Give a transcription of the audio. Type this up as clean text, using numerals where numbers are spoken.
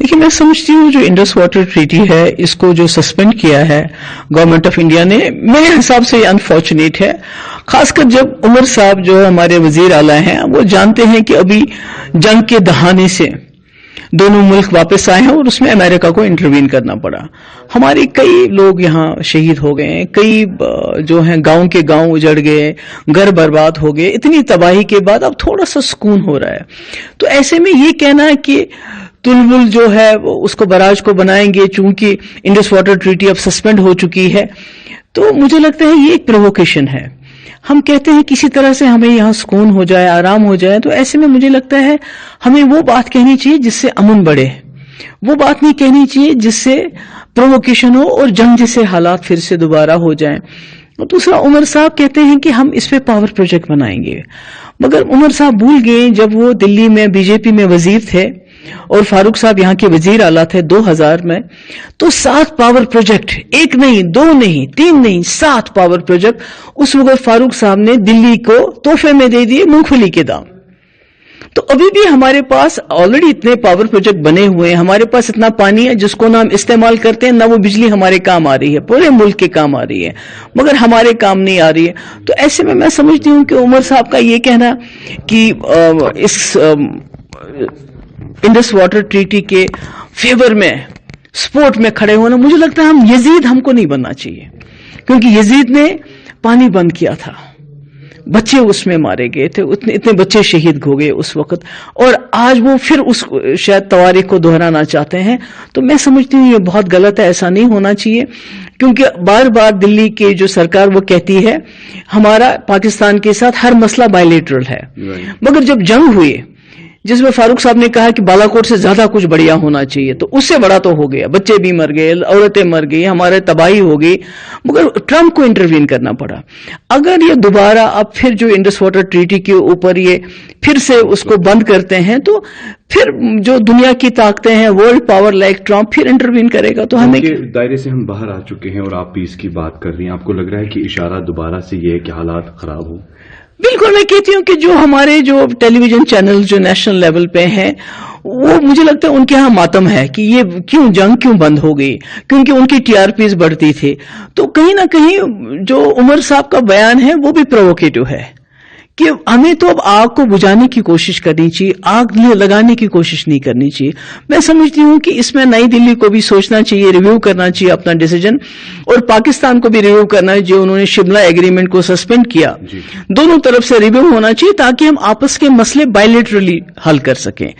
देखिए, मैं समझती हूँ जो इंडस वाटर ट्रीटी है, इसको जो सस्पेंड किया है गवर्नमेंट ऑफ इंडिया ने, मेरे हिसाब से अनफॉर्चुनेट है। खासकर जब उमर साहब जो हमारे वजीर आला हैं, वो जानते हैं कि अभी जंग के दहाने से दोनों मुल्क वापस आए हैं और उसमें अमेरिका को इंटरवीन करना पड़ा। हमारे कई लोग यहाँ शहीद हो गए हैं, कई जो हैं गांव के गांव उजड़ गए, घर बर्बाद हो गए। इतनी तबाही के बाद अब थोड़ा सा सुकून हो रहा है। तो ऐसे में ये कहना है कि तुलबुल जो है वो उसको बराज को बनाएंगे चूंकि इंडस वाटर ट्रीटी अब सस्पेंड हो चुकी है, तो मुझे लगता है ये एक प्रोवोकेशन है। हम कहते हैं किसी तरह से हमें यहाँ सुकून हो जाए, आराम हो जाए, तो ऐसे में मुझे लगता है हमें वो बात कहनी चाहिए जिससे अमन बढ़े, वो बात नहीं कहनी चाहिए जिससे प्रोवोकेशन हो और जंग जैसे हालात फिर से दोबारा हो जाएं। और दूसरा, उमर साहब कहते हैं कि हम इस पे पावर प्रोजेक्ट बनाएंगे, मगर उमर साहब भूल गए जब वो दिल्ली में बीजेपी में वजीर थे और फारूक साहब यहाँ के वजीर आला थे 2000 में, तो 7 पावर प्रोजेक्ट, 1 नहीं, 2 नहीं, 3 नहीं, 7 पावर प्रोजेक्ट उस वक्त फारूक साहब ने दिल्ली को तोहफे में दे दिए मूंगफली के दाम। तो अभी भी हमारे पास ऑलरेडी इतने पावर प्रोजेक्ट बने हुए हैं, हमारे पास इतना पानी है जिसको ना हम इस्तेमाल करते हैं, ना वो बिजली हमारे काम आ रही है, पूरे मुल्क के काम आ रही है, मगर हमारे काम नहीं आ रही है। तो ऐसे में मैं समझती हूँ कि उमर साहब का ये कहना कि इस इंडस वाटर ट्रीटी के फेवर में सपोर्ट में खड़े होना, मुझे लगता है हम यजीद हमको नहीं बनना चाहिए, क्योंकि यजीद ने पानी बंद किया था, बच्चे उसमें मारे गए थे, इतने बच्चे शहीद हो गए उस वक्त, और आज वो फिर उस शायद तवारीख को दोहराना चाहते हैं। तो मैं समझती हूँ ये बहुत गलत है, ऐसा नहीं होना चाहिए, क्योंकि बार बार दिल्ली की जो सरकार वो कहती है हमारा पाकिस्तान के साथ हर मसला बायलेटरल है, मगर जब जंग हुई जिसमें फारूक साहब ने कहा कि बालाकोट से ज्यादा कुछ बढ़िया होना चाहिए, तो उससे बड़ा तो हो गया, बच्चे भी मर गए, औरतें मर गई, हमारे तबाही हो गई, मगर ट्रंप को इंटरवीन करना पड़ा। अगर ये दोबारा अब फिर जो इंडस वाटर ट्रीटी के ऊपर ये फिर से उसको बंद करते हैं, तो फिर जो दुनिया की ताकतें हैं, वर्ल्ड पावर लाइक ट्रंप फिर इंटरवीन करेगा। तो हमें दायरे से हम बाहर आ चुके हैं और आप पीस की बात कर रही हैं, आपको लग रहा है कि इशारा दोबारा से ये है कि हालात खराब हो? बिल्कुल, मैं कहती हूँ कि जो हमारे जो टेलीविजन चैनल जो नेशनल लेवल पे हैं, वो मुझे लगता है उनके यहाँ मातम है कि ये जंग क्यों बंद हो गई, क्योंकि उनकी टीआरपीज बढ़ती थी। तो कहीं ना कहीं जो उमर साहब का बयान है वो भी प्रोवोकेटिव है कि हमें तो अब आग को बुझाने की कोशिश करनी चाहिए, आग लगाने की कोशिश नहीं करनी चाहिए। मैं समझती हूँ कि इसमें नई दिल्ली को भी सोचना चाहिए, रिव्यू करना चाहिए अपना डिसीजन, और पाकिस्तान को भी रिव्यू करना है जो उन्होंने शिमला एग्रीमेंट को सस्पेंड किया। दोनों तरफ से रिव्यू होना चाहिए ताकि हम आपस के मसले बायलेटरली हल कर सकें।